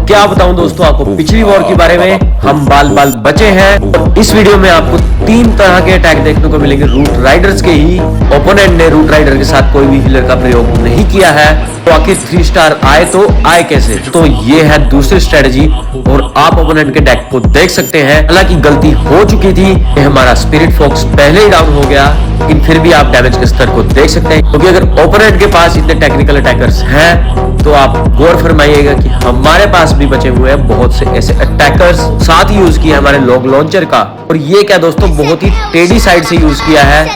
क्या बताऊं दोस्तों आपको पिछली वॉर के बारे में। हम बाल बाल बचे हैं और इस वीडियो में आपको 3 तरह के अटैक देखने को मिलेंगे रूट राइडर्स के ही। ओपोनेंट ने रूट राइडर के साथ कोई भी हीलर का प्रयोग नहीं किया है, तो आखिर 3 स्टार आए तो आए कैसे। तो ये है दूसरी स्ट्रेटेजी और आप ओपोनेंट के डेक को देख सकते हैं। हालांकि गलती हो चुकी थी कि हमारा स्पिरिट फॉक्स पहले ही डाउन हो गया, लेकिन फिर भी आप डैमेज के स्तर को देख सकते हैं। क्योंकि अगर ओपोनेंट के पास इतने टेक्निकल अटैकर्स हैं तो आप गौर फरमाइएगा कि हमारे पास भी बचे हुए हैं बहुत से ऐसे अटैकर्स। साथ ही यूज किया हमारे लॉग लॉन्चर का, और ये क्या दोस्तों बहुत ही टेढ़ी साइड से यूज किया है।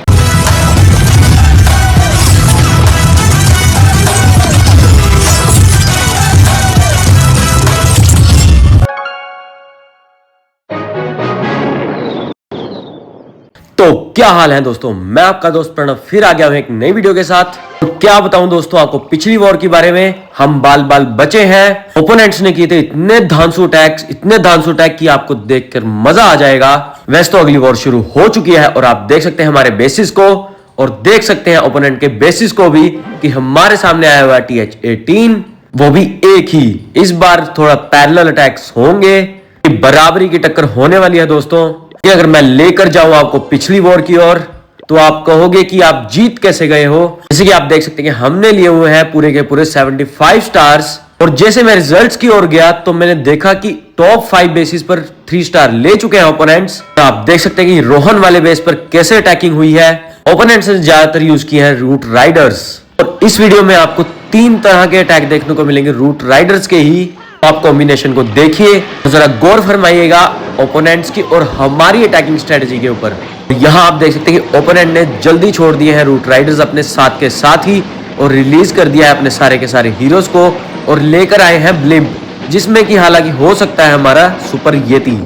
तो क्या हाल है दोस्तों, मैं आपका दोस्त प्रणव फिर आ गया हूं एक नई वीडियो के साथ। तो क्या बताऊं दोस्तों आपको पिछली वॉर के बारे में। हम बाल बाल बचे हैं। ओपोनेंट्स ने किए थे इतने धांसू अटैक कि आपको देखकर मजा आ जाएगा। वैसे तो अगली वॉर शुरू हो चुकी है और आप देख सकते हैं हमारे बेसिस को, और देख सकते हैं ओपोनेंट के बेसिस को भी कि हमारे सामने आया हुआ TH-18, वो भी एक ही। इस बार थोड़ा पैरेलल अटैक्स होंगे, बराबरी की टक्कर होने वाली है दोस्तों। अगर मैं लेकर जाऊं आपको पिछली वॉर की ओर, तो आप कहोगे कि आप जीत कैसे गए हो। जैसे कि आप देख सकते हैं कि हमने लिए हुए हैं पूरे के पूरे 75 स्टार्स, और जैसे मैं रिजल्ट्स की ओर गया तो मैंने देखा कि टॉप 5 बेसिस पर 3 स्टार ले चुके हैं ओपोनेंट्स। तो आप देख सकते हैं कि रोहन वाले बेस पर कैसे अटैकिंग हुई है। ओपोनेंट्स ने ज्यादातर यूज किए हैं रूट राइडर्स, और इस वीडियो में आपको 3 तरह के अटैक देखने को मिलेंगे रूट राइडर्स के ही। आप कॉम्बिनेशन को देखिए तो जरा गौर फरमाइएगा ओपोनेंट्स की और हमारी अटैकिंग स्ट्रेटजी के ऊपर। यहाँ आप देख सकते हैं कि ओपोनेंट ने जल्दी छोड़ दिए हैं रूट राइडर्स अपने साथ के साथ ही, और रिलीज कर दिया है अपने सारे के सारे हीरोज को, और लेकर आए हैं ब्लिम्प, जिसमें कि हालांकि हो सकता है हमारा सुपर येती।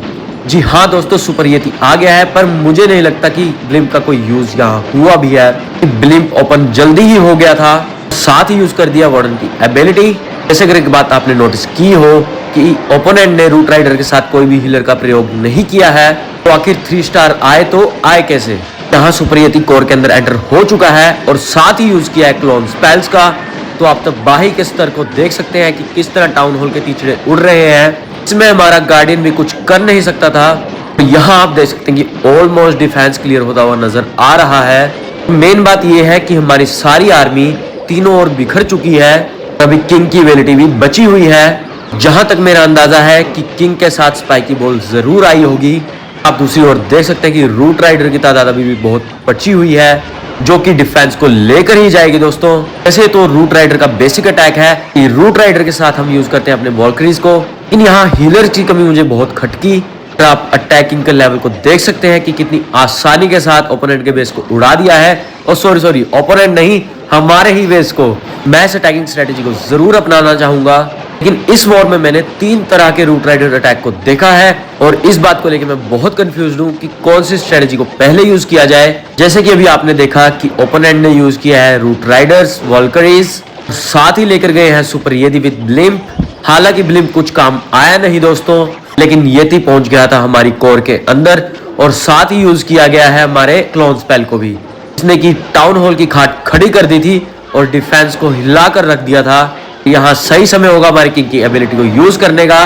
जी हाँ दोस्तों, सुपर येती आ गया है, पर मुझे नहीं लगता कि ब्लिम्प का कोई यूज यहाँ हुआ भी है। ब्लिम्प ओपन जल्दी ही हो गया था, साथ ही यूज कर दिया वार्डन की एबिलिटी। जैसे अगर एक बात आपने नोटिस की हो कि ओपोनेंट ने रूट राइडर के साथ कोई भी हीलर का प्रयोग नहीं किया है, तो आखिर 3 स्टार आए तो आए कैसे। यहाँ सुपर येती कोर के अंदर एंटर हो चुका है और साथ ही यूज किया है क्लोन स्पेल्स का। तो आप तबाही के स्तर को देख सकते हैं कि किस तरह टाउन हॉल के तीचड़े उड़ रहे हैं। इसमें हमारा गार्डियन भी कुछ कर नहीं सकता था। तो यहाँ आप देख सकते हैं कि ऑलमोस्ट डिफेंस क्लियर होता हुआ नजर आ रहा है। मेन बात यह है कि हमारी सारी आर्मी तीनों ओर बिखर चुकी है। अभी किंग की एबिलिटी भी बची हुई है। जहां तक मेरा अंदाजा है कि किंग के साथ स्पाइकी बॉल जरूर आई होगी। आप दूसरी ओर देख सकते हैं कि रूट राइडर की तादाद अभी भी बहुत बची हुई है, जो कि डिफेंस को लेकर ही जाएगी दोस्तों। वैसे तो रूट राइडर का बेसिक अटैक है कि रूट राइडर के साथ हम यूज करते हैं अपने वॉल्करीज को, लेकिन यहाँ हीलर की कमी मुझे बहुत खटकी। आप अटैकिंग के लेवल को देख सकते हैं कि कितनी आसानी के साथ ओपोनेंट के बेस को उड़ा दिया है। और सॉरी ओपोनेंट नहीं, हमारे ही बेस को। मैं इस अटैकिंग स्ट्रेटेजी को जरूर अपनाना चाहूंगा, लेकिन इस वॉर में मैंने 3 तरह के रूट राइडर अटैक को देखा है, और इस बात को लेकर मैं बहुत कंफ्यूज हूं कि कौन सी स्ट्रेटेजी को पहले यूज किया जाए। जैसे कि अभी आपने देखा कि ओपोनेंट ने यूज किया है रूट राइडर्स, वॉल्करीज, साथ ही लेकर गए हैं सुपर येती विद ब्लिम्प। हालांकि ब्लिम्प कुछ काम आया नहीं दोस्तों, लेकिन येती पहुंच गया था हमारी कोर के अंदर, और साथ ही यूज किया गया है हमारे क्लोन स्पेल को भी, जिसने की टाउन हॉल की खाट खड़ी कर दी थी और डिफेंस को हिला कर रख दिया था। यहाँ सही समय होगा हमारी किंग की एबिलिटी को यूज करने का।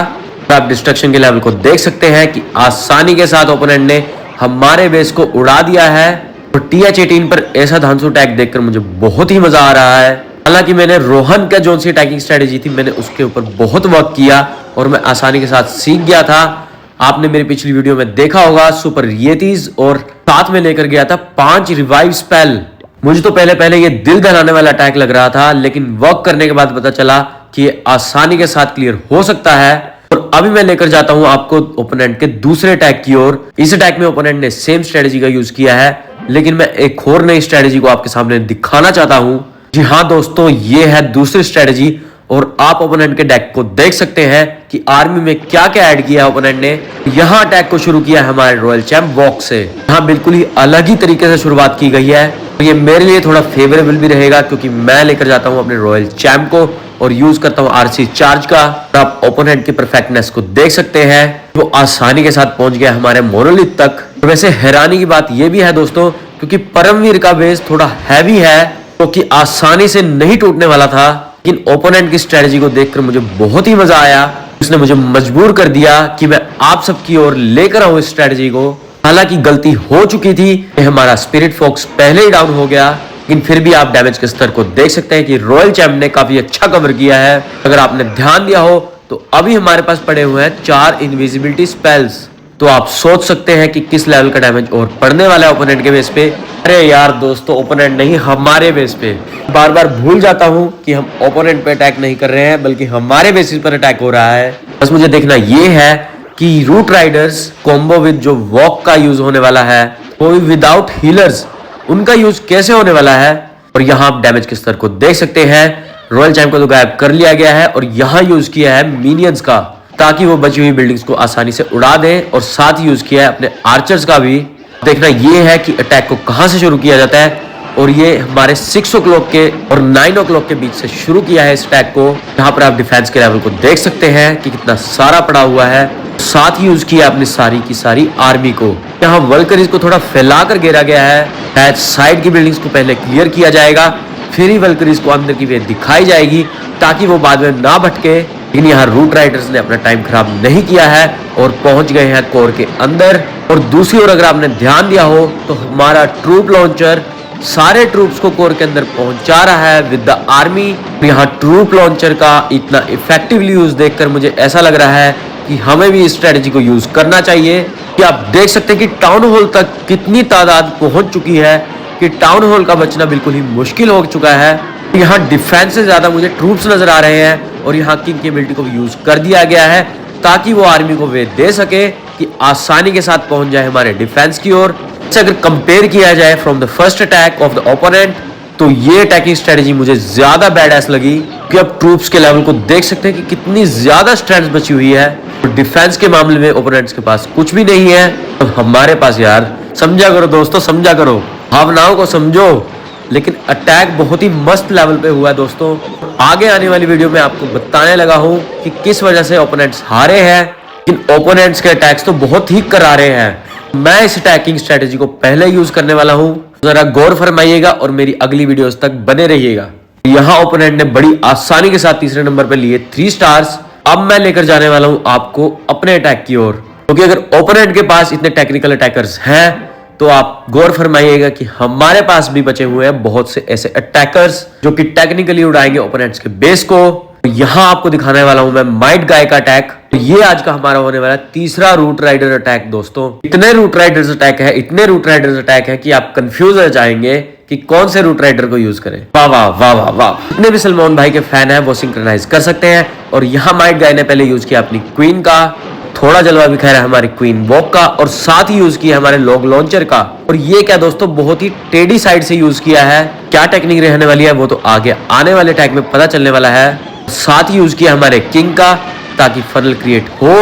आप डिस्ट्रक्शन के लेवल को देख सकते हैं कि आसानी के साथ ओपोनेंट ने हमारे बेस को उड़ा दिया है। और TH-18 पर ऐसा धांसू अटैक देखकर मुझे बहुत ही मजा आ रहा है। हालांकि मैंने रोहन का जो सी अटैकिंग स्ट्रेटेजी थी, मैंने उसके ऊपर बहुत वर्क किया और मैं आसानी के साथ सीख गया था। आपने मेरी पिछली वीडियो में देखा होगा सुपर येतीज, और साथ में लेकर गया था 5 रिवाइव स्पेल। मुझे तो पहले ये दिल दहलाने वाला अटैक लग रहा था, लेकिन वर्क करने के बाद पता चला कि ये आसानी के साथ क्लियर हो सकता है। और अभी मैं लेकर जाता हूं आपको ओपोनेंट के दूसरे अटैक की ओर। इस अटैक में ओपोनेंट ने सेम स्ट्रेटेजी का यूज किया है, लेकिन मैं एक और नई स्ट्रेटेजी को आपके सामने दिखाना चाहता हूं। जी हाँ दोस्तों, ये है दूसरी स्ट्रेटेजी, और आप ओपोनेंट के डेक को देख सकते हैं कि आर्मी में क्या क्या ऐड किया है ओपोनेंट ने। यहाँ अटैक को शुरू किया है हमारे रॉयल चैम्प वॉक से। यहाँ बिल्कुल ही अलग ही तरीके से शुरुआत की गई है। तो ये मेरे लिए थोड़ा फेवरेबल भी रहेगा, क्योंकि मैं लेकर जाता हूँ अपने रॉयल चैम्प को और यूज करता हूँ RC चार्ज का। आप ओपोनेंट की परफेक्टनेस को देख सकते हैं, वो आसानी के साथ पहुंच गया हमारे मोनोलिथ तक। वैसे हैरानी की बात यह भी है दोस्तों, क्योंकि परमवीर का बेस थोड़ा हैवी है, क्योंकि आसानी से नहीं टूटने वाला था। लेकिन ओपोनेंट की स्ट्रेटजी को देखकर मुझे बहुत ही मजा आया। उसने मुझे मजबूर कर दिया कि मैं आप सबकी ओर लेकर आऊं इस स्ट्रेटजी को। हालांकि गलती हो चुकी थी, हमारा स्पिरिट फॉक्स पहले ही डाउन हो गया, लेकिन फिर भी आप डैमेज के स्तर को देख सकते हैं कि रॉयल चैंप ने काफी अच्छा कवर किया है। अगर आपने ध्यान दिया हो तो अभी हमारे पास पड़े हुए हैं 4 इनविजिबिलिटी स्पेल्स। तो आप सोच सकते हैं कि किस लेवल का डैमेज और पड़ने वाला है ओपोनेंट के बेस पे। अरे यार दोस्तों, ओपोनेंट नहीं, हमारे बेस पे। बार बार भूल जाता हूं कि हम ओपोनेंट पे अटैक नहीं कर रहे हैं, बल्कि हमारे बेसिस पर अटैक हो रहा है। बस मुझे देखना ये है कि रूट राइडर्स कॉम्बो विद जो वॉक का यूज होने वाला है, वो विदाउट हीलर्स, उनका यूज कैसे होने वाला है। और यहाँ आप डैमेज के स्तर को देख सकते हैं। रॉयल चैंप को तो गायब कर लिया गया है और यहाँ यूज किया है मिनियंस का, ताकि वो बची हुई बिल्डिंग्स को आसानी से उड़ा दें। और साथ ही यूज किया है अपने आर्चर्स का भी। देखना ये है कि अटैक को कहां से शुरू किया जाता है। और ये हमारे 6 o'clock के और 9 o'clock के बीच से शुरू किया है इस अटैक को। यहाँ पर आप डिफेंस के लेवल को देख सकते हैं कि कितना सारा पड़ा हुआ है। साथ ही यूज किया अपनी सारी की सारी आर्मी को। यहाँ वल्करीज को थोड़ा फैला कर घेरा गया है। साइड की बिल्डिंग्स को पहले क्लियर किया जाएगा, फिर ही वल्करीज को अंदर की वे दिखाई जाएगी, ताकि वो बाद में ना भटके। लेकिन यहाँ रूट राइडर्स ने अपना टाइम खराब नहीं किया है और पहुंच गए हैं कोर के अंदर। और दूसरी ओर अगर आपने ध्यान दिया हो तो हमारा ट्रूप लॉन्चर सारे ट्रूप्स को कोर के अंदर पहुंचा रहा है विद द आर्मी। यहाँ ट्रूप लॉन्चर का इतना इफेक्टिवली यूज देखकर मुझे ऐसा लग रहा है कि हमें भी इस स्ट्रेटजी को यूज करना चाहिए। कि आप देख सकते हैं कि टाउन हॉल तक कितनी तादाद पहुंच चुकी है कि टाउन हॉल का बचना बिल्कुल ही मुश्किल हो चुका है। यहाँ डिफेंस से ज्यादा मुझे ट्रूप्स नजर आ रहे हैं और यहाँ किंग की एबिलिटी को भी यूज कर दिया गया है, ताकि वो आर्मी को वे दे सके कि आसानी के साथ पहुंच जाए हमारे डिफेंस की ओर। अगर कंपेयर किया जाए from the first attack of the opponent, तो ये अटैकिंग स्ट्रेटजी मुझे ज्यादा बैड एस लगी। कि अब ट्रूप्स के लेवल को देख सकते हैं कि कितनी ज्यादा स्ट्रेंथ बची हुई है। और डिफेंस के मामले में ओपोनेंट्स के पास कुछ भी नहीं है, तो हमारे पास यार समझा करो दोस्तों, समझा करो, भावनाओं को समझो। लेकिन अटैक बहुत ही मस्त लेवल पे हुआ है दोस्तों। आगे आने वाली वीडियो में आपको बताने लगा हूं कि किस वजह से ओपोनेंट्स हारे हैं। इन ओपोनेंट्स के अटैक्स तो बहुत ही करारे हैं। मैं इस अटैकिंग स्ट्रेटजी को पहले यूज करने वाला हूं, जरा गौर फरमाइएगा और मेरी अगली वीडियोस तक बने रहिएगा। यहाँ ओपोनेंट ने बड़ी आसानी के साथ तीसरे नंबर पे लिए 3 स्टार्स। अब मैं लेकर जाने वाला हूं आपको अपने अटैक की ओर, क्योंकि अगर ओपोनेंट के पास इतने टेक्निकल अटैकर्स हैं, तो आप गौर फरमाइएगा कि हमारे पास भी बचे हुए हैं बहुत से ऐसे अटैकर्स जो कि टेक्निकली उड़ाएंगे ओपोनेंट्स के बेस को। यहाँ आपको दिखाने वाला हूं मैं माइट गाय का अटैक। ये आज का हमारा होने वाला तीसरा रूट राइडर अटैक दोस्तों। इतने रूट राइडर्स अटैक है, इतने रूट राइडर्स अटैक है कि आप कंफ्यूज हो जाएंगे कि कौन से रूट राइडर को यूज करें। वाह वाह वाह वाह वाह, जितने भी सलमान भाई के फैन है वो सिंक्रोनाइज कर सकते हैं। और यहाँ माइट गाय ने पहले यूज किया अपनी क्वीन का, थोड़ा जलवा भी खैर है हमारी क्वीन वॉक का, और साथ ही यूज किया हमारे लॉग लॉन्चर का। और ये क्या दोस्तों, बहुत ही टेढ़ी साइड से यूज किया है। क्या टेक्निक रहने वाली है वो तो आगे आने वाले अटैक में पता चलने वाला है। साथ ही यूज किया हमारे किंग का ताकि फनल क्रिएट हो,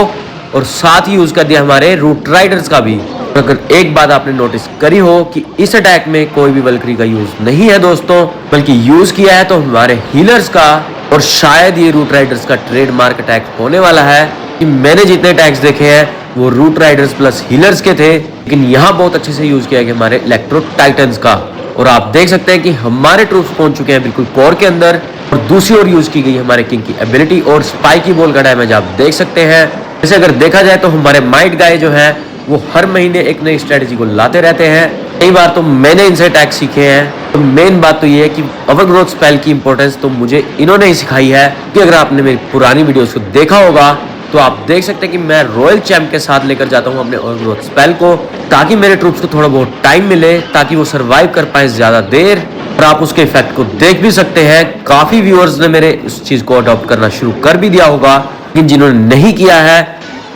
और साथ ही यूज कर दिया हमारे रूट राइडर्स का भी। और अगर एक बात आपने नोटिस करी हो कि इस अटैक में कोई भी वल्करी का यूज नहीं है दोस्तों, बल्कि यूज किया है तो हमारे हीलर्स का। और शायद ये रूट राइडर्स का ट्रेडमार्क अटैक होने वाला है कि मैंने जितने अटैक्स देखे हैं वो रूट राइडर्स प्लस हीलर्स के थे, लेकिन यहाँ बहुत अच्छे से यूज किया गया हमारे इलेक्ट्रो टाइटन्स का। और आप देख सकते हैं कि हमारे ट्रूप्स पहुंच चुके हैं बिल्कुल कोर के अंदर। और दूसरी ओर यूज की गई हमारे किंग की एबिलिटी और स्पाइकी बॉल का डैमेज आप देख सकते हैं। जैसे अगर देखा जाए तो हमारे माइट गाय जो है वो हर महीने एक नई स्ट्रेटजी को लाते रहते हैं। कई बार तो मैंने इनसे अटैक सीखे हैं। तो मेन बात तो ये है कि ओवरग्रोथ स्पेल की इंपॉर्टेंस तो मुझे इन्होंने ही सिखाई है। कि अगर आपने मेरी पुरानी वीडियोस को देखा होगा तो आप देख सकते हैं कि मैं रॉयल चैंप के साथ लेकर जाता हूं अपने ओवरग्रोथ स्पेल को, ताकि मेरे ट्रूप्स को थोड़ा बहुत टाइम मिले, ताकि वो सरवाइव कर पाए ज्यादा देर। और आप उसके इफेक्ट को देख भी सकते हैं। काफी व्यूअर्स ने मेरे इस चीज को अडॉप्ट करना शुरू कर भी दिया होगा, लेकिन जिन्होंने नहीं किया है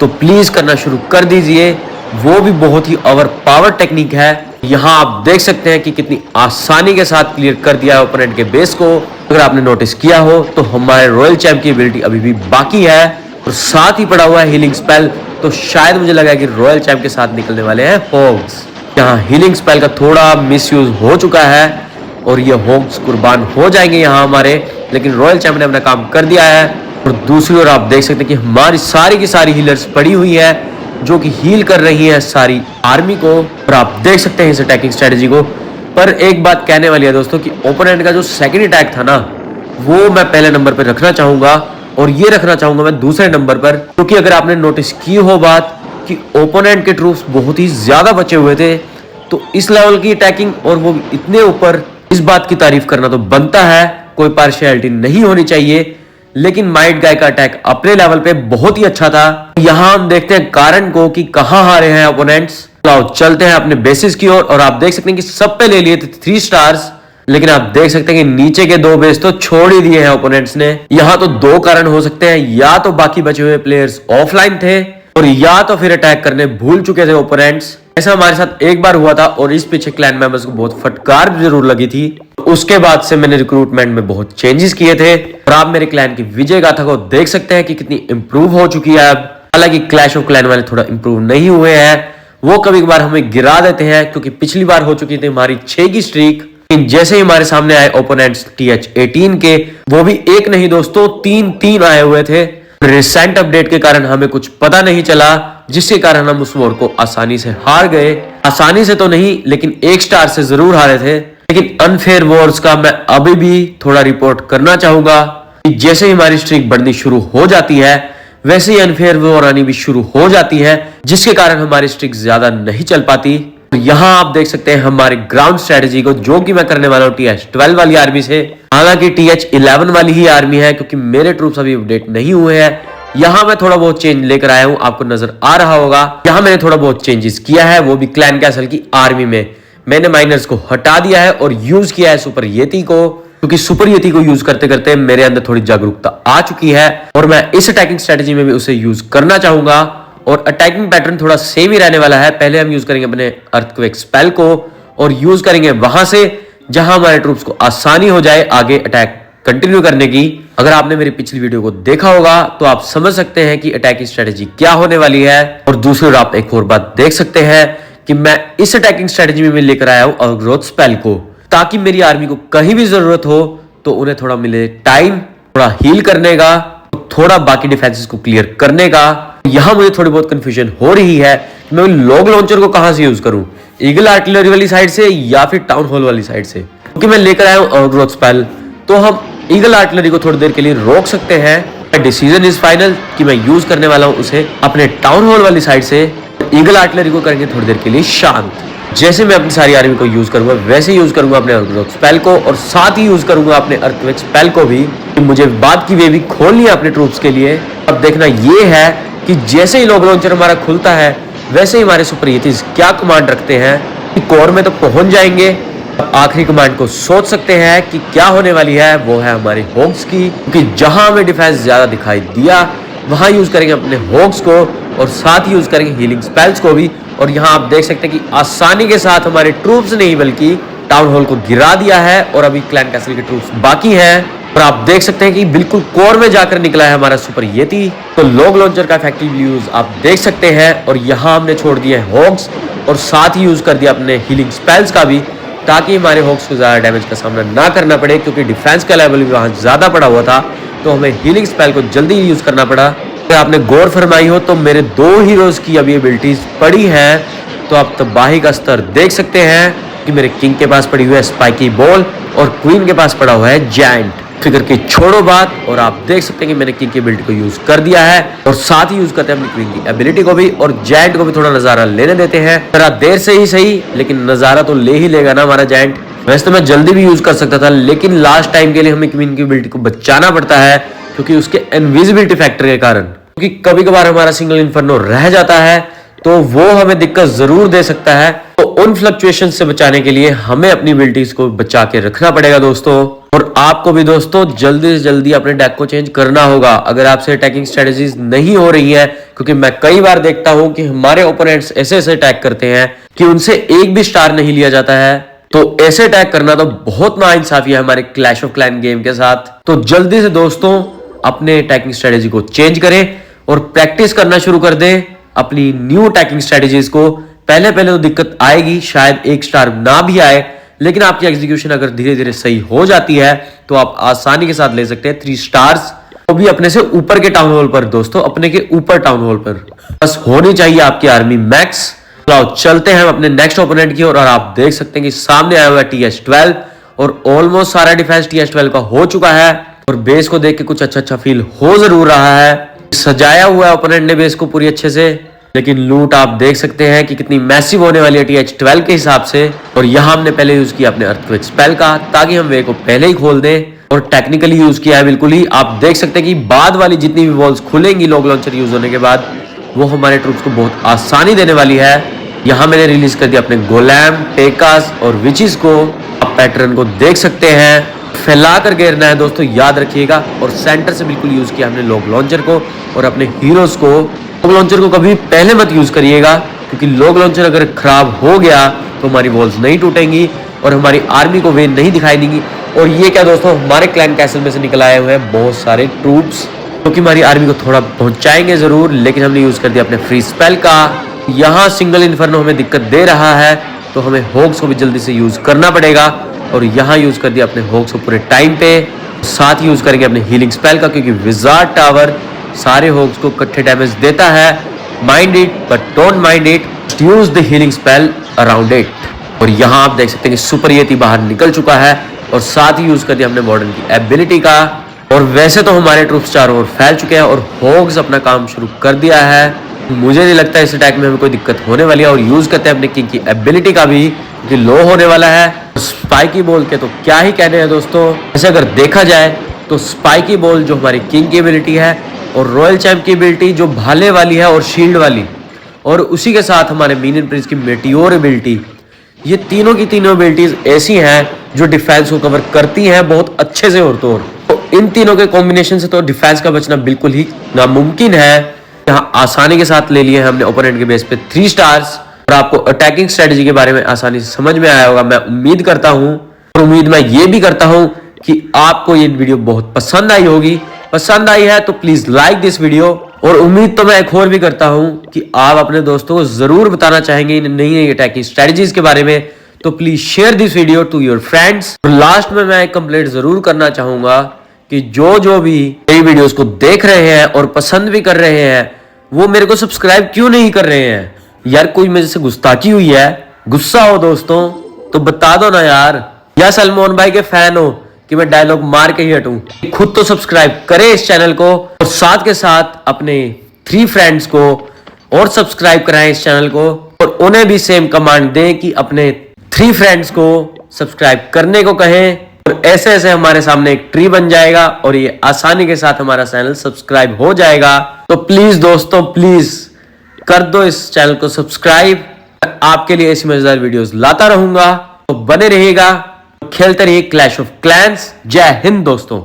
तो प्लीज करना शुरू कर दीजिए। वो भी बहुत ही ओवर पावर टेक्निक है। यहाँ आप देख सकते हैं कि कितनी आसानी के साथ क्लियर कर दिया है ओपोनेंट के बेस को। अगर आपने नोटिस किया हो तो हमारे रॉयल चैंप की एबिलिटी अभी भी बाकी है, और साथ ही पड़ा हुआ है हीलिंग स्पेल। तो शायद मुझे लगा कि रॉयल चैंप के साथ निकलने वाले हैं होग्स। यहाँ हीलिंग स्पेल का थोड़ा मिसयूज हो चुका है और ये होग्स कुर्बान हो जाएंगे यहाँ हमारे, लेकिन रॉयल चैंप ने अपना काम कर दिया है। और दूसरी ओर आप देख सकते हैं कि हमारी सारी की सारी हीलर्स पड़ी हुई है जो कि हील कर रही है सारी आर्मी को। और आप देख सकते हैं इस अटैकिंग स्ट्रेटजी को। पर एक बात कहने वाली है दोस्तों कि ओपोनेंट का जो सेकंड अटैक था ना, वो मैं पहले नंबर पे रखना चाहूंगा। और ये रखना चाहूंगा मैं दूसरे नंबर पर, क्योंकि अगर आपने नोटिस की हो बात कि ओपोनेंट के ट्रूप्स बहुत ही ज्यादा बचे हुए थे, तो इस लेवल की अटैकिंग और वो इतने ऊपर, इस बात की तारीफ करना तो बनता है, कोई पार्शियलिटी नहीं होनी चाहिए। लेकिन माइट गाय का अटैक अपने लेवल पे बहुत ही अच्छा था। यहां हम देखते हैं कारण को कि कहां हारे हैं ओपोनेंट्स। चलते हैं अपने बेसिस की ओर और आप देख सकते हैं कि सब पे ले लिए थे 3 स्टार्स, लेकिन आप देख सकते हैं कि नीचे के 2 बेस तो छोड़ ही दिए हैं ओपोनेंट्स ने। यहां तो 2 कारण हो सकते हैं, या तो बाकी बचे हुए प्लेयर्स ऑफलाइन थे और या तो फिर अटैक करने भूल चुके थे ओपोनेंट्स। ऐसा हमारे साथ एक बार हुआ था और इस पीछे क्लैन मेंबर्स को बहुत फटकार जरूर लगी थी। उसके बाद से मैंने रिक्रूटमेंट में बहुत चेंजेस किए थे और आप मेरे क्लैन की विजय गाथा को देख सकते हैं कि कितनी इंप्रूव हो चुकी है अब। हालांकि क्लैश ऑफ क्लैन वाले थोड़ा इंप्रूव नहीं हुए हैं, वो कभी कभार हमें गिरा देते हैं, क्योंकि पिछली बार हो चुकी थी हमारी 6 की स्ट्रीक। जैसे ही हमारे सामने आए ओपोनेंट्स TH18 के, वो भी एक नहीं दोस्तों 3 आए हुए थे। रिसेंट अपडेट के कारण हमें कुछ पता नहीं चला, जिसके कारण हम उस वॉर को आसानी से हार गए। आसानी से तो नहीं, लेकिन 1 स्टार से जरूर हारे थे। लेकिन अनफेयर वॉर्स का मैं अभी भी थोड़ा रिपोर्ट करना चाहूंगा कि जैसे ही हमारी स्ट्रीक बढ़नी शुरू हो जाती है, वैसे ही अनफेयर वॉर आनी भी शुरू हो जाती है, जिसके कारण हमारी स्ट्रीक ज्यादा नहीं चल पाती। यहां आप देख सकते हैं हमारे ग्राउंड स्ट्रेटेजी को, जो कि मैं करने वाला हूं TH12 वाली आर्मी से। हालांकि TH11 वाली ही आर्मी है, क्योंकि मेरे ट्रूप्स अभी अपडेट नहीं हुए हैं। यहां मैं थोड़ा बहुत चेंज लेकर आया हूं, आपको नजर आ रहा होगा। यहां मैंने थोड़ा बहुत चेंजेस किया है, वो भी क्लैन कैसल की आर्मी में। मैंने माइनर्स को हटा दिया है और यूज किया है सुपर येती को, क्योंकि सुपर येती को यूज करते करते मेरे अंदर थोड़ी जागरूकता आ चुकी है और मैं इस अटैकिंग स्ट्रेटेजी में भी उसे यूज करना चाहूंगा। और अटैकिंग पैटर्न थोड़ा सेम ही रहने वाला है। पहले हम यूज करेंगे अपने अर्थक्वेक स्पेल को और यूज करेंगे वहां से जहां हमारे ट्रूप्स को आसानी हो जाए आगे अटैक कंटिन्यू करने की। अगर आपने मेरी पिछली वीडियो को देखा होगा तो आप समझ सकते हैं कि अटैकिंग स्ट्रेटेजी क्या होने वाली है। और दूसरी ओर आप एक और बात देख सकते हैं कि मैं इस अटैकिंग स्ट्रेटेजी में लेकर आया हूं अवग्रोथ स्पेल को, ताकि मेरी आर्मी को कहीं भी जरूरत हो तो उन्हें थोड़ा मिले टाइम, थोड़ा हील करने का, थोड़ा बाकी डिफेंसेस को क्लियर करने का। यहां मुझे थोड़ी बहुत कंफ्यूजन हो रही है कि मैं लॉग लॉन्चर को कहां से यूज करूं, ईगल आर्टिलरी वाली साइड से या फिर टाउन हॉल वाली साइड से। क्योंकि मैं लेकर आया हूं ग्रोथ स्पेल, तो हम ईगल आर्टिलरी को थोड़ी देर के लिए रोक सकते हैं। डिसीजन इज फाइनल कि मैं यूज करने वाला हूं उसे अपने टाउन हॉल वाली साइड से। ईगल आर्टिलरी को करेंगे थोड़ी देर के लिए शांत। जैसे मैं अपनी सारी आर्मी को यूज करूंगा वैसे यूज करूंगा अपने ग्रोथ स्पेल को, और साथ ही यूज करूंगा अपने अर्थक्वेक स्पेल को भी। मुझे बाद की वे भी खोलनी है अपने ट्रूप्स के लिए। अब देखना ये है कि जैसे ही लॉग लॉन्चर हमारा खुलता है, वैसे ही हमारे सुपर येतीज क्या कमांड रखते हैं कि कोर में तो पहुंच जाएंगे। अब आखिरी कमांड को सोच सकते हैं कि क्या होने वाली है, वो है हमारी होग्स की, क्योंकि जहां हमें डिफेंस ज्यादा दिखाई दिया वहां यूज करेंगे अपने होग्स को और साथ ही यूज करेंगे हीलिंग स्पेल्स को भी। और यहां आप देख सकते हैं कि आसानी के साथ हमारे ट्रूप्स नहीं बल्कि टाउन हॉल को गिरा दिया है और अभी क्लैन कैसल के ट्रूप्स बाकी हैं। और आप देख सकते हैं कि बिल्कुल कोर में जाकर निकला है हमारा सुपर येती। तो लॉग लॉन्चर का इफेक्टिव यूज आप देख सकते हैं। और यहां हमने छोड़ दिए होग्स और साथ ही यूज कर दिया अपने हीलिंग स्पेल्स का भी, ताकि हमारे होग्स को ज्यादा डैमेज का सामना ना करना पड़े, क्योंकि डिफेंस का लेवल भी वहां ज्यादा पड़ा हुआ था। तो हमें हीलिंग स्पेल को जल्दी यूज करना पड़ा। अगर आपने गौर फरमाई हो तो मेरे 2 हीरोज की अभी एबिलिटीज पड़ी हैं, तो आप तबाही का स्तर देख सकते हैं कि मेरे किंग के पास पड़ी हुई है स्पाइकी बॉल और क्वीन के पास पड़ा हुआ है जायंट। फिक्र की छोड़ो बात, और आप देख सकते हैं कि मैंने किंग की एबिलिटी को यूज कर दिया है और साथ ही यूज करते हैं अपनी क्वीन की एबिलिटी को भी, और जायंट को भी थोड़ा नजारा लेने देते हैं। जरा देर से ही सही, लेकिन नजारा तो ले ही लेगा ना हमारा जायंट। वैसे तो मैं जल्दी भी यूज कर सकता था, लेकिन लास्ट टाइम के लिए हमें क्वीन की एबिलिटी को बचाना पड़ता है, क्योंकि उसके इनविजिबिलिटी फैक्टर के कारण। क्योंकि कभी कभार हमारा सिंगल इन्फर्नो रह जाता है तो वो हमें दिक्कत जरूर दे सकता है। तो उन फ्लक्चुएशन से बचाने के लिए हमें अपनी एबिलिटीज को बचा के रखना पड़ेगा दोस्तों। और आपको भी दोस्तों जल्दी से जल्दी अपने डेक को चेंज करना होगा अगर आपसे अटैकिंग स्ट्रेटेजीज नहीं हो रही है, क्योंकि मैं कई बार देखता हूं कि हमारे ओपोनेंट्स ऐसे ऐसे अटैक करते हैं कि उनसे एक भी स्टार नहीं लिया जाता है। तो ऐसे अटैक करना तो बहुत नाइंसाफी है हमारे क्लैश ऑफ क्लैन गेम के साथ। तो जल्दी से दोस्तों अपने अटैकिंग स्ट्रेटेजी को चेंज करें और प्रैक्टिस करना शुरू कर दें अपनी न्यू अटैकिंग स्ट्रेटेजीज को। पहले पहले तो दिक्कत आएगी, शायद 1 स्टार ना भी आए, लेकिन आपकी एग्जीक्यूशन अगर धीरे धीरे सही हो जाती है तो आप आसानी के साथ ले सकते हैं 3 स्टार्स, वो भी अपने से ऊपर के टाउन हॉल पर दोस्तों, अपने के ऊपर टाउन हॉल पर। बस होनी चाहिए आपकी आर्मी मैक्स। चलते हैं अपने नेक्स्ट ओपोनेंट की ओर, और आप देख सकते हैं कि सामने आया हुआ है TH12 और ऑलमोस्ट सारा डिफेंस TH12 का हो चुका है। और बेस को देख के कुछ अच्छा फील हो जरूर रहा है। सजाया हुआ है ओपोनेंट ने बेस को पूरी अच्छे से, लेकिन लूट आप देख सकते हैं कि कितनी मैसिव होने वाली है TH12 के हिसाब से। और यहाँ हमने पहले यूज किया अपने अर्थक्वेक स्पेल का, ताकि हम वे को पहले ही खोल दें, और टेक्निकली यूज किया है बिल्कुल ही। आप देख सकते हैं कि बाद वाली जितनी भी वॉल्स खुलेंगी लॉग लॉन्चर यूज होने के बाद, वो हमारे ट्रूप्स को बहुत आसानी देने वाली है। यहाँ मैंने रिलीज कर दिया अपने गोलैम, टेकास और विचिस को। आप पैटर्न को देख सकते हैं, फैला कर घेरना है दोस्तों, याद रखिएगा। और सेंटर से बिल्कुल यूज किया हमने लॉग लॉन्चर को और अपने हीरोज को। लॉग लॉन्चर को कभी पहले मत यूज करिएगा, क्योंकि लॉग लॉन्चर अगर खराब हो गया तो हमारी वॉल्स नहीं टूटेंगी और हमारी आर्मी को वे नहीं दिखाई देंगी। और ये क्या दोस्तों, हमारे क्लैन कैसल में से निकल आए हुए हैं बहुत सारे ट्रूप्स, क्योंकि हमारी आर्मी को थोड़ा पहुंचाएंगे जरूर, लेकिन हमने यूज कर दिया अपने फ्री स्पेल का। यहाँ सिंगल इन्फर्नो हमें दिक्कत दे रहा है, तो हमें होग्स को भी जल्दी से यूज करना पड़ेगा। और यहाँ यूज कर दिया अपने होग्स को पूरे टाइम पे। साथ यूज करेंगे अपने हीलिंग स्पेल का, क्योंकि विजार्ड टावर सारे होग्स को इकट्ठे डैमेज देता है। Mind it but don't mind it, use the healing spell around it. और यहाँ आप देख सकते हैं कि सुपर येती बाहर निकल चुका है, और साथ ही यूज कर दिया हमने मॉडर्न की एबिलिटी का। और वैसे तो हमारे ट्रूप्स चारों ओर फैल चुके हैं और होग्स अपना काम शुरू कर दिया है। मुझे नहीं लगता इस अटैक में हमें कोई दिक्कत होने वाली है। और यूज करते हैं अपने किंग की एबिलिटी का भी, जो लो होने वाला है। स्पाइकी बॉल के तो क्या ही कहने हैं दोस्तों। ऐसे अगर देखा जाए तो स्पाइकी बॉल जो हमारी किंग की एबिलिटी है, और रॉयल चैंप की एबिलिटी जो भाले वाली है और शील्ड वाली, और उसी के साथ हमारे मीनियन प्रिंस की मेटियोर एबिलिटी, ये तीनों की तीनों एबिलिटीज ऐसी हैं जो डिफेंस को कवर करती हैं बहुत अच्छे से। और तो इन तीनों के कॉम्बिनेशन से तो डिफेंस का बचना बिल्कुल ही नामुमकिन है। यहाँ आसानी के साथ ले लिए हमने ओपोनेंट के बेस पे 3 स्टार्स। और आपको अटैकिंग स्ट्रेटजी के बारे में आसानी से समझ में आया होगा, मैं उम्मीद करता हूँ। और उम्मीद मैं ये भी करता हूँ कि आपको ये वीडियो बहुत पसंद आई होगी। पसंद आई है तो प्लीज लाइक दिस वीडियो। और उम्मीद तो मैं एक और भी करता हूं कि आप अपने दोस्तों को जरूर बताना चाहेंगे नई अटैकिंग स्ट्रेटजीज के बारे में, तो please share this video to your friends. और लास्ट में मैं एक कंप्लेंट जरूर करना चाहूंगा कि जो भी नई वीडियोस को देख रहे हैं और पसंद भी कर रहे हैं, वो मेरे को सब्सक्राइब क्यों नहीं कर रहे हैं यार। कोई मेरे से गुस्ताखी हुई है, गुस्सा हो दोस्तों तो बता दो ना यार, या सलमान भाई के फैन हो कि मैं डायलॉग मार के ही हटूं। खुद तो सब्सक्राइब करें इस चैनल को, और साथ के साथ अपने 3 फ्रेंड्स को और सब्सक्राइब कराएं इस चैनल को, और उन्हें भी सेम कमांड दें कि अपने 3 फ्रेंड्स को सब्सक्राइब करने को कहें। और ऐसे ऐसे हमारे सामने एक ट्री बन जाएगा और ये आसानी के साथ हमारा चैनल सब्सक्राइब हो जाएगा। तो प्लीज दोस्तों, प्लीज कर दो इस चैनल को सब्सक्राइब। आपके लिए ऐसी मजेदार वीडियोस लाता रहूंगा, तो बने रहिएगा, खेलते रहिए क्लैश ऑफ क्लैंस। जय हिंद दोस्तों।